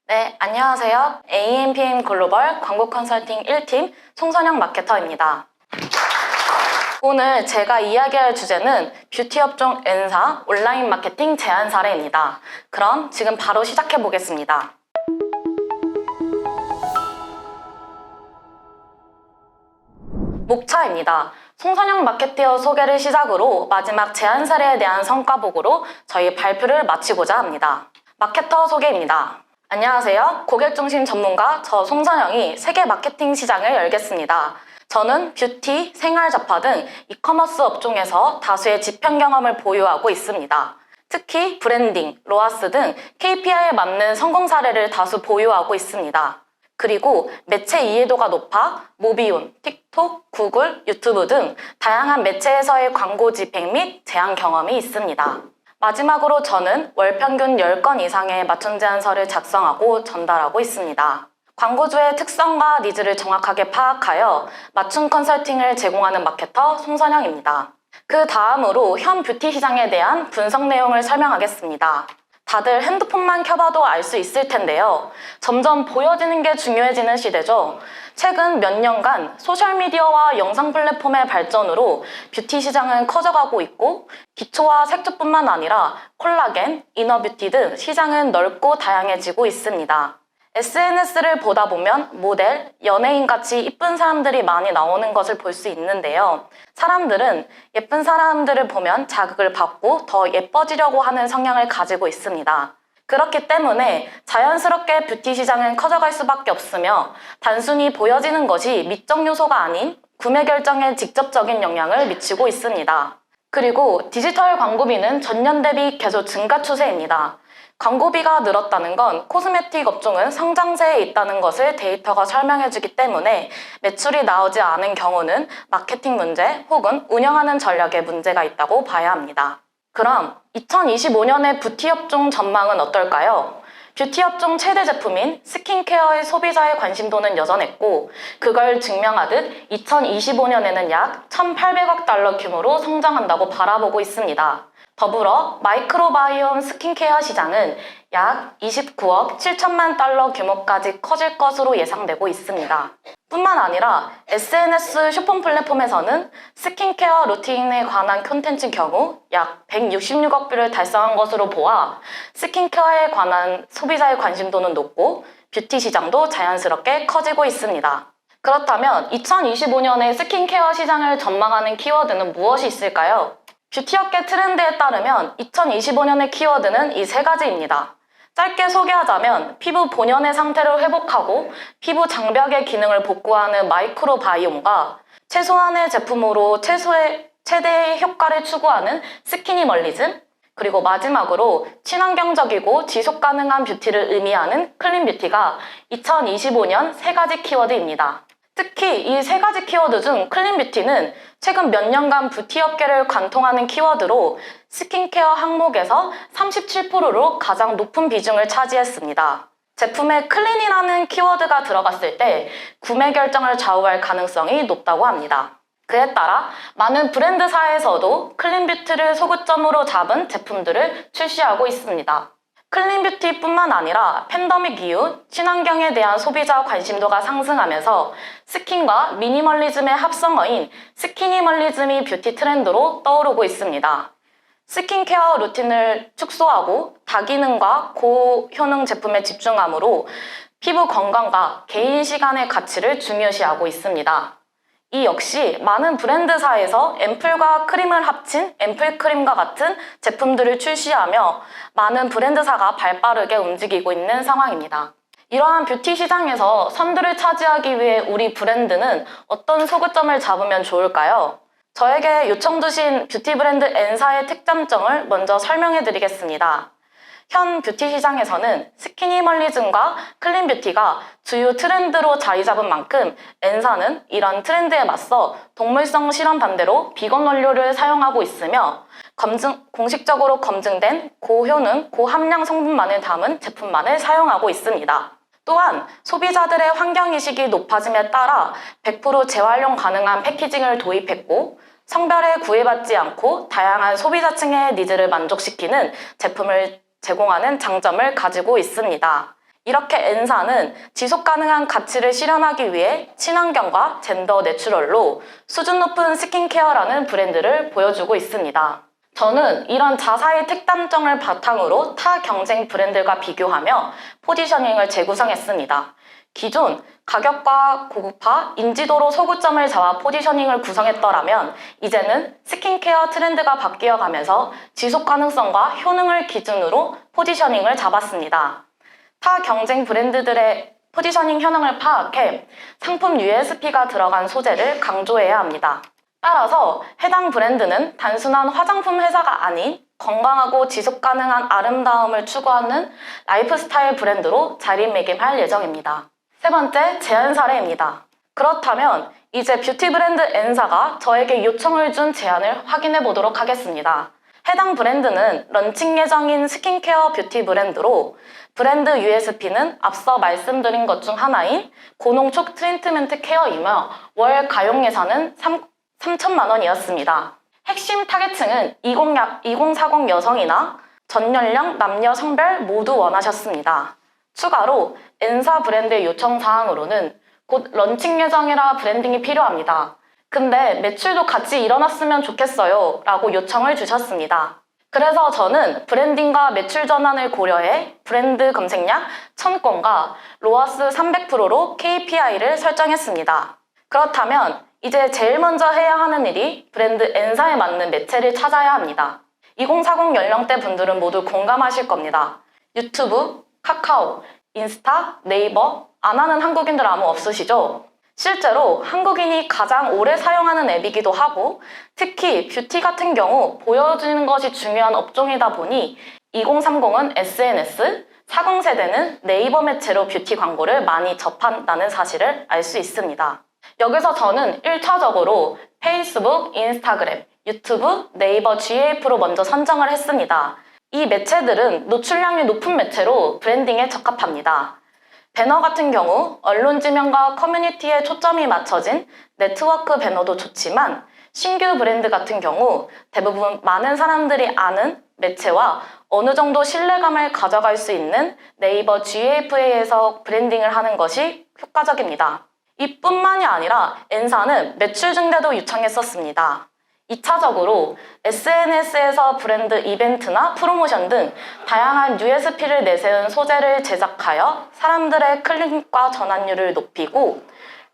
네, 안녕하세요. AMPM 글로벌 광고 컨설팅 1팀 송선영 마케터입니다. 오늘 제가 이야기할 주제는 뷰티 업종 N사 온라인 마케팅 제안 사례입니다. 그럼 지금 바로 시작해 보겠습니다. 목차입니다. 송선영 마케티어 소개를 시작으로 마지막 제안 사례에 대한 성과 보고로 저희 발표를 마치고자 합니다. 마케터 소개입니다. 안녕하세요. 고객중심 전문가 저 송선영이 세계 마케팅 시장을 열겠습니다. 저는 뷰티, 생활잡화 등 이커머스 업종에서 다수의 집행 경험을 보유하고 있습니다. 특히 브랜딩, 로아스 등 KPI에 맞는 성공 사례를 다수 보유하고 있습니다. 그리고 매체 이해도가 높아 모비온, 틱톡, 구글, 유튜브 등 다양한 매체에서의 광고 집행 및 제안 경험이 있습니다. 마지막으로 저는 월 평균 10건 이상의 맞춤 제안서를 작성하고 전달하고 있습니다. 광고주의 특성과 니즈를 정확하게 파악하여 맞춤 컨설팅을 제공하는 마케터 송선영입니다. 그 다음으로 현 뷰티 시장에 대한 분석 내용을 설명하겠습니다. 다들 핸드폰만 켜봐도 알 수 있을 텐데요. 점점 보여지는 게 중요해지는 시대죠. 최근 몇 년간 소셜미디어와 영상 플랫폼의 발전으로 뷰티 시장은 커져가고 있고 기초와 색조뿐만 아니라 콜라겐, 이너뷰티 등 시장은 넓고 다양해지고 있습니다. SNS를 보다 보면 모델, 연예인같이 이쁜 사람들이 많이 나오는 것을 볼 수 있는데요. 사람들은 예쁜 사람들을 보면 자극을 받고 더 예뻐지려고 하는 성향을 가지고 있습니다. 그렇기 때문에 자연스럽게 뷰티 시장은 커져갈 수밖에 없으며 단순히 보여지는 것이 미적 요소가 아닌 구매 결정에 직접적인 영향을 미치고 있습니다. 그리고 디지털 광고비는 전년 대비 계속 증가 추세입니다. 광고비가 늘었다는 건 코스메틱 업종은 성장세에 있다는 것을 데이터가 설명해주기 때문에 매출이 나오지 않은 경우는 마케팅 문제 혹은 운영하는 전략에 문제가 있다고 봐야 합니다. 그럼 2025년의 뷰티 업종 전망은 어떨까요? 뷰티 업종 최대 제품인 스킨케어의 소비자의 관심도는 여전했고 그걸 증명하듯 2025년에는 약 1,800억 달러 규모로 성장한다고 바라보고 있습니다. 더불어 마이크로바이옴 스킨케어 시장은 약 29억 7천만 달러 규모까지 커질 것으로 예상되고 있습니다. 뿐만 아니라 SNS 쇼핑 플랫폼에서는 스킨케어 루틴에 관한 콘텐츠 경우 약 166억 뷰를 달성한 것으로 보아 스킨케어에 관한 소비자의 관심도는 높고 뷰티 시장도 자연스럽게 커지고 있습니다. 그렇다면 2025년에 스킨케어 시장을 전망하는 키워드는 무엇이 있을까요? 뷰티업계 트렌드에 따르면 2025년의 키워드는 이 세 가지입니다. 짧게 소개하자면 피부 본연의 상태를 회복하고 피부 장벽의 기능을 복구하는 마이크로바이옴과 최소한의 제품으로 최대의 효과를 추구하는 스키니멀리즘, 그리고 마지막으로 친환경적이고 지속 가능한 뷰티를 의미하는 클린 뷰티가 2025년 세 가지 키워드입니다. 특히 이 세 가지 키워드 중 클린 뷰티는 최근 몇 년간 뷰티 업계를 관통하는 키워드로 스킨케어 항목에서 37%로 가장 높은 비중을 차지했습니다. 제품에 클린이라는 키워드가 들어갔을 때 구매 결정을 좌우할 가능성이 높다고 합니다. 그에 따라 많은 브랜드사에서도 클린 뷰티를 소구점으로 잡은 제품들을 출시하고 있습니다. 클린 뷰티뿐만 아니라 팬데믹 이후 친환경에 대한 소비자 관심도가 상승하면서 스킨과 미니멀리즘의 합성어인 스키니멀리즘이 뷰티 트렌드로 떠오르고 있습니다. 스킨케어 루틴을 축소하고 다기능과 고효능 제품에 집중함으로 피부 건강과 개인 시간의 가치를 중요시하고 있습니다. 이 역시 많은 브랜드사에서 앰플과 크림을 합친 앰플 크림과 같은 제품들을 출시하며 많은 브랜드사가 발빠르게 움직이고 있는 상황입니다. 이러한 뷰티 시장에서 선두를 차지하기 위해 우리 브랜드는 어떤 소구점을 잡으면 좋을까요? 저에게 요청 주신 뷰티 브랜드 N사의 특장점을 먼저 설명해 드리겠습니다. 현 뷰티 시장에서는 스키니멀리즘과 클린 뷰티가 주요 트렌드로 자리 잡은 만큼 N사는 이런 트렌드에 맞서 동물성 실험 반대로 비건 원료를 사용하고 있으며 공식적으로 검증된 고효능, 고함량 성분만을 담은 제품만을 사용하고 있습니다. 또한 소비자들의 환경의식이 높아짐에 따라 100% 재활용 가능한 패키징을 도입했고 성별에 구애받지 않고 다양한 소비자층의 니즈를 만족시키는 제품을 제공하는 장점을 가지고 있습니다. 이렇게 N사는 지속 가능한 가치를 실현하기 위해 친환경과 젠더 내추럴로 수준 높은 스킨케어라는 브랜드를 보여주고 있습니다. 저는 이런 자사의 특단점을 바탕으로 타 경쟁 브랜드과 비교하며 포지셔닝을 재구성했습니다. 기존 가격과 고급화, 인지도로 소구점을 잡아 포지셔닝을 구성했더라면 이제는 스킨케어 트렌드가 바뀌어가면서 지속 가능성과 효능을 기준으로 포지셔닝을 잡았습니다. 타 경쟁 브랜드들의 포지셔닝 효능을 파악해 상품 USP가 들어간 소재를 강조해야 합니다. 따라서 해당 브랜드는 단순한 화장품 회사가 아닌 건강하고 지속 가능한 아름다움을 추구하는 라이프스타일 브랜드로 자리매김할 예정입니다. 세 번째, 제안 사례입니다. 그렇다면 이제 뷰티 브랜드 N사가 저에게 요청을 준 제안을 확인해 보도록 하겠습니다. 해당 브랜드는 런칭 예정인 스킨케어 뷰티 브랜드로 브랜드 USP는 앞서 말씀드린 것 중 하나인 고농축 트리트먼트 케어이며 월 가용 예산은 3천만 원이었습니다. 핵심 타겟층은 2040 여성이나 전 연령, 남녀, 성별 모두 원하셨습니다. 추가로 N사 브랜드의 요청 사항으로는 곧 런칭 예정이라 브랜딩이 필요합니다. 근데 매출도 같이 일어났으면 좋겠어요 라고 요청을 주셨습니다. 그래서 저는 브랜딩과 매출 전환을 고려해 브랜드 검색량 1000건과 로아스 300%로 KPI를 설정했습니다. 그렇다면 이제 제일 먼저 해야 하는 일이 브랜드 N사에 맞는 매체를 찾아야 합니다. 2040 연령대 분들은 모두 공감하실 겁니다. 유튜브, 카카오, 인스타, 네이버 안 하는 한국인들 아무 없으시죠? 실제로 한국인이 가장 오래 사용하는 앱이기도 하고 특히 뷰티 같은 경우 보여주는 것이 중요한 업종이다 보니 2030은 SNS, 40세대는 네이버 매체로 뷰티 광고를 많이 접한다는 사실을 알 수 있습니다. 여기서 저는 1차적으로 페이스북, 인스타그램, 유튜브, 네이버 GAF로 먼저 선정을 했습니다. 이 매체들은 노출량이 높은 매체로 브랜딩에 적합합니다. 배너 같은 경우 언론 지명과 커뮤니티에 초점이 맞춰진 네트워크 배너도 좋지만 신규 브랜드 같은 경우 대부분 많은 사람들이 아는 매체와 어느 정도 신뢰감을 가져갈 수 있는 네이버 GAF에서 브랜딩을 하는 것이 효과적입니다. 이뿐만이 아니라 N사는 매출 증대도 요청했었습니다. 2차적으로 SNS에서 브랜드 이벤트나 프로모션 등 다양한 USP를 내세운 소재를 제작하여 사람들의 클릭과 전환율을 높이고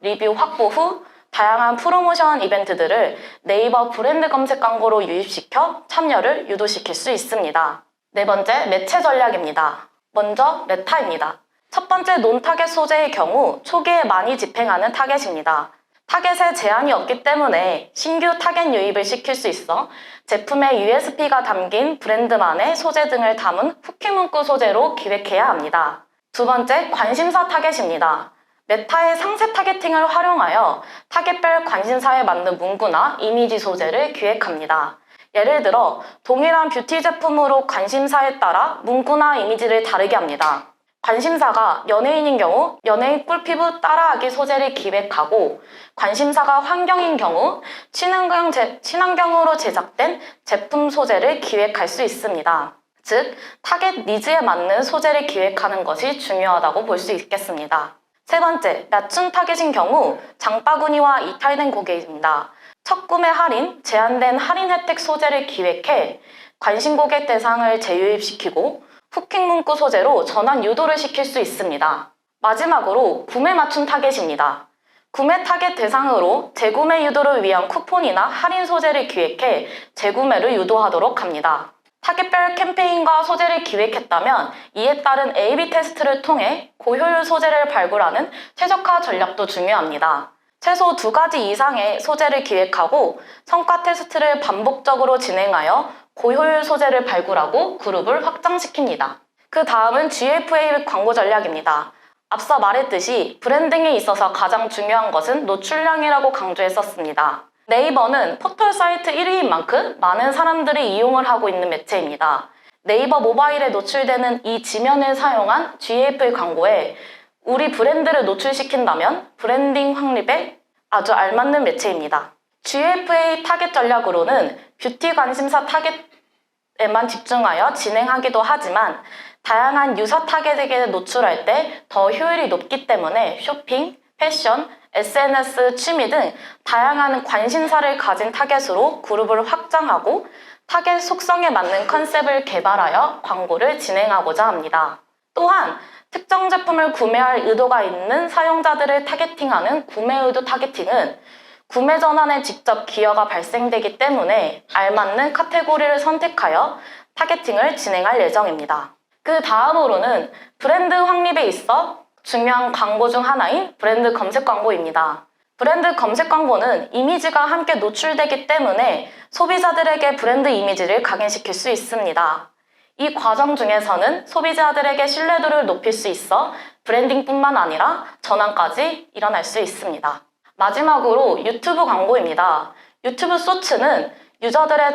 리뷰 확보 후 다양한 프로모션 이벤트들을 네이버 브랜드 검색 광고로 유입시켜 참여를 유도시킬 수 있습니다. 네 번째, 매체 전략입니다. 먼저 메타입니다. 첫 번째 논타겟 소재의 경우 초기에 많이 집행하는 타겟입니다. 타겟에 제한이 없기 때문에 신규 타겟 유입을 시킬 수 있어 제품의 USP가 담긴 브랜드만의 소재 등을 담은 후킹 문구 소재로 기획해야 합니다. 두 번째, 관심사 타겟입니다. 메타의 상세 타겟팅을 활용하여 타겟별 관심사에 맞는 문구나 이미지 소재를 기획합니다. 예를 들어 동일한 뷰티 제품으로 관심사에 따라 문구나 이미지를 다르게 합니다. 관심사가 연예인인 경우 연예인 꿀피부 따라하기 소재를 기획하고 관심사가 환경인 경우 친환경으로 제작된 제품 소재를 기획할 수 있습니다. 즉, 타겟 니즈에 맞는 소재를 기획하는 것이 중요하다고 볼 수 있겠습니다. 세 번째, 맞춤 타겟인 경우 장바구니와 이탈된 고객입니다. 첫 구매 할인, 제한된 할인 혜택 소재를 기획해 관심 고객 대상을 재유입시키고 후킹 문구 소재로 전환 유도를 시킬 수 있습니다. 마지막으로 구매 맞춤 타겟입니다. 구매 타겟 대상으로 재구매 유도를 위한 쿠폰이나 할인 소재를 기획해 재구매를 유도하도록 합니다. 타겟별 캠페인과 소재를 기획했다면 이에 따른 A/B 테스트를 통해 고효율 소재를 발굴하는 최적화 전략도 중요합니다. 최소 2가지 이상의 소재를 기획하고 성과 테스트를 반복적으로 진행하여 고효율 소재를 발굴하고 그룹을 확장시킵니다. 그 다음은 GFA 광고 전략입니다. 앞서 말했듯이 브랜딩에 있어서 가장 중요한 것은 노출량이라고 강조했었습니다. 네이버는 포털 사이트 1위인 만큼 많은 사람들이 이용을 하고 있는 매체입니다. 네이버 모바일에 노출되는 이 지면을 사용한 GFA 광고에 우리 브랜드를 노출시킨다면 브랜딩 확립에 아주 알맞는 매체입니다. GFA 타겟 전략으로는 뷰티 관심사 타겟에만 집중하여 진행하기도 하지만 다양한 유사 타겟에게 노출할 때 더 효율이 높기 때문에 쇼핑, 패션, SNS, 취미 등 다양한 관심사를 가진 타겟으로 그룹을 확장하고 타겟 속성에 맞는 컨셉을 개발하여 광고를 진행하고자 합니다. 또한 특정 제품을 구매할 의도가 있는 사용자들을 타겟팅하는 구매 의도 타겟팅은 구매 전환에 직접 기여가 발생되기 때문에 알맞는 카테고리를 선택하여 타겟팅을 진행할 예정입니다. 그 다음으로는 브랜드 확립에 있어 중요한 광고 중 하나인 브랜드 검색 광고입니다. 브랜드 검색 광고는 이미지가 함께 노출되기 때문에 소비자들에게 브랜드 이미지를 각인시킬 수 있습니다. 이 과정 중에서는 소비자들에게 신뢰도를 높일 수 있어 브랜딩뿐만 아니라 전환까지 일어날 수 있습니다. 마지막으로 유튜브 광고입니다. 유튜브 쇼츠는 유저들의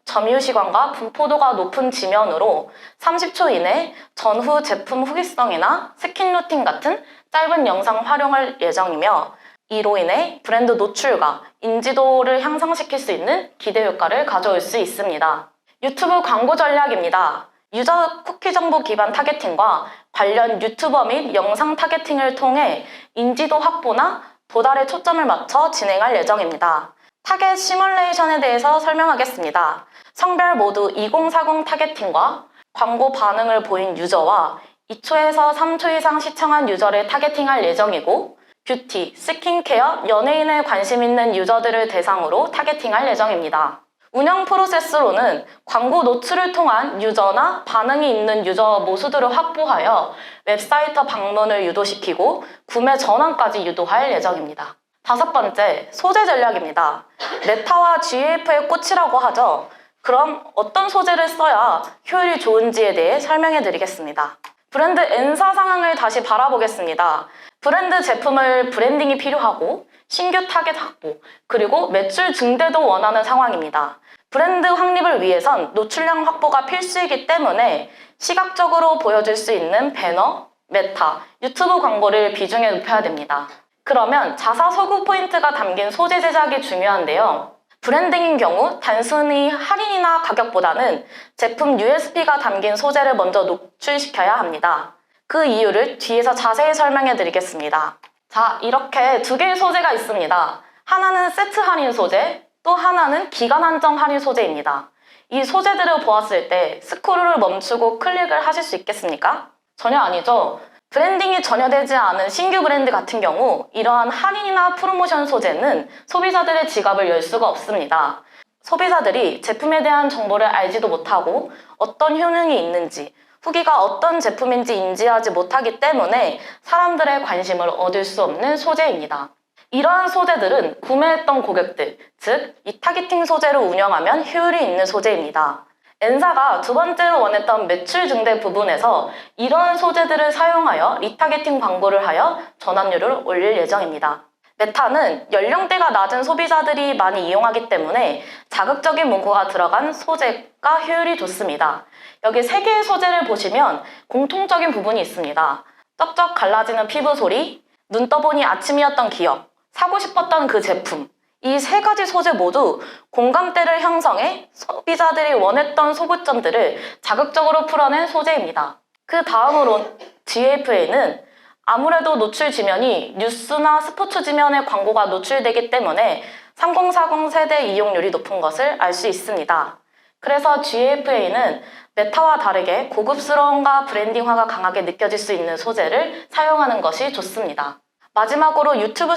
점유 시간과 분포도가 높은 지면으로 30초 이내 전후 제품 후기성이나 스킨 루틴 같은 짧은 영상 활용할 예정이며 이로 인해 브랜드 노출과 인지도를 향상시킬 수 있는 기대 효과를 가져올 수 있습니다. 유튜브 광고 전략입니다. 유저 쿠키 정보 기반 타겟팅과 관련 유튜버 및 영상 타겟팅을 통해 인지도 확보나 도달에 초점을 맞춰 진행할 예정입니다. 타겟 시뮬레이션에 대해서 설명하겠습니다. 성별 모두 2040 타겟팅과 광고 반응을 보인 유저와 2초에서 3초 이상 시청한 유저를 타겟팅할 예정이고 뷰티, 스킨케어, 연예인에 관심 있는 유저들을 대상으로 타겟팅할 예정입니다. 운영 프로세스로는 광고 노출을 통한 유저나 반응이 있는 유저 모수들을 확보하여 웹사이트 방문을 유도시키고 구매 전환까지 유도할 예정입니다. 다섯 번째, 소재 전략입니다. 메타와 GAF의 꽃이라고 하죠. 그럼 어떤 소재를 써야 효율이 좋은지에 대해 설명해 드리겠습니다. 브랜드 N사 상황을 다시 바라보겠습니다. 브랜드 제품을 브랜딩이 필요하고 신규 타겟 확보, 그리고 매출 증대도 원하는 상황입니다. 브랜드 확립을 위해선 노출량 확보가 필수이기 때문에 시각적으로 보여줄 수 있는 배너, 메타, 유튜브 광고를 비중에 높여야 됩니다. 그러면 자사 서구 포인트가 담긴 소재 제작이 중요한데요. 브랜딩인 경우 단순히 할인이나 가격보다는 제품 USP가 담긴 소재를 먼저 노출시켜야 합니다. 그 이유를 뒤에서 자세히 설명해 드리겠습니다. 자, 이렇게 두 개의 소재가 있습니다. 하나는 세트 할인 소재, 또 하나는 기간 한정 할인 소재입니다. 이 소재들을 보았을 때 스크롤을 멈추고 클릭을 하실 수 있겠습니까? 전혀 아니죠. 브랜딩이 전혀 되지 않은 신규 브랜드 같은 경우 이러한 할인이나 프로모션 소재는 소비자들의 지갑을 열 수가 없습니다. 소비자들이 제품에 대한 정보를 알지도 못하고 어떤 효능이 있는지, 후기가 어떤 제품인지 인지하지 못하기 때문에 사람들의 관심을 얻을 수 없는 소재입니다. 이러한 소재들은 구매했던 고객들, 즉 이 타겟팅 소재를 운영하면 효율이 있는 소재입니다. N사가 두 번째로 원했던 매출 증대 부분에서 이러한 소재들을 사용하여 리타겟팅 광고를 하여 전환율을 올릴 예정입니다. 메타는 연령대가 낮은 소비자들이 많이 이용하기 때문에 자극적인 문구가 들어간 소재가 효율이 좋습니다. 여기 세 개의 소재를 보시면 공통적인 부분이 있습니다. 쩍쩍 갈라지는 피부 소리, 눈 떠보니 아침이었던 기억, 사고 싶었던 그 제품. 이 세 가지 소재 모두 공감대를 형성해 소비자들이 원했던 소구점들을 자극적으로 풀어낸 소재입니다. 그 다음으로 GFA는 아무래도 노출 지면이 뉴스나 스포츠 지면의 광고가 노출되기 때문에 3040 세대 이용률이 높은 것을 알 수 있습니다. 그래서 GFA는 메타와 다르게 고급스러움과 브랜딩화가 강하게 느껴질 수 있는 소재를 사용하는 것이 좋습니다. 마지막으로 유튜브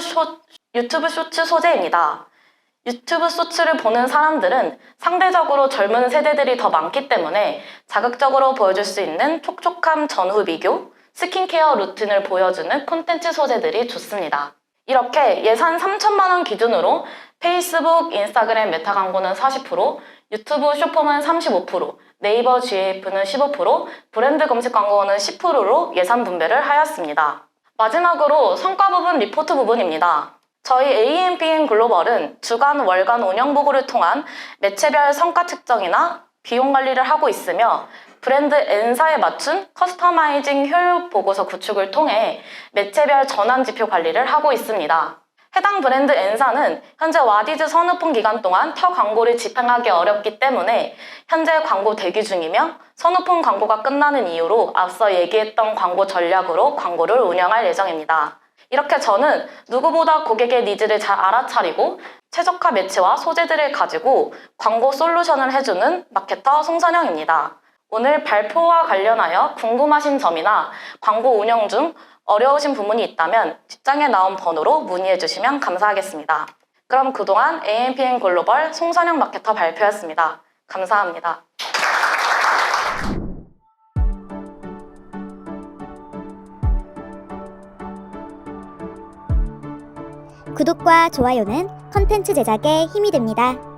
쇼츠 소재입니다. 유튜브 쇼츠를 보는 사람들은 상대적으로 젊은 세대들이 더 많기 때문에 자극적으로 보여줄 수 있는 촉촉함 전후 비교, 스킨케어 루틴을 보여주는 콘텐츠 소재들이 좋습니다. 이렇게 예산 3천만 원 기준으로 페이스북, 인스타그램 메타 광고는 40%, 유튜브 쇼폼은 35%, 네이버 GAF는 15%, 브랜드 검색 광고는 10%로 예산 분배를 하였습니다. 마지막으로 성과 부분 리포트 부분입니다. 저희 AMPM 글로벌은 주간, 월간 운영 보고를 통한 매체별 성과 측정이나 비용 관리를 하고 있으며 브랜드 N사에 맞춘 커스터마이징 효율 보고서 구축을 통해 매체별 전환 지표 관리를 하고 있습니다. 해당 브랜드 N사는 현재 와디즈 선후풍 기간 동안 타 광고를 집행하기 어렵기 때문에 현재 광고 대기 중이며 선후풍 광고가 끝나는 이유로 앞서 얘기했던 광고 전략으로 광고를 운영할 예정입니다. 이렇게 저는 누구보다 고객의 니즈를 잘 알아차리고 최적화 매체와 소재들을 가지고 광고 솔루션을 해주는 마케터 송선영입니다. 오늘 발표와 관련하여 궁금하신 점이나 광고 운영 중 어려우신 부분이 있다면 뒷장에 나온 번호로 문의해 주시면 감사하겠습니다. 그럼 그동안 AMPM 글로벌 송선영 마케터 발표였습니다. 감사합니다. 구독과 좋아요는 컨텐츠 제작에 힘이 됩니다.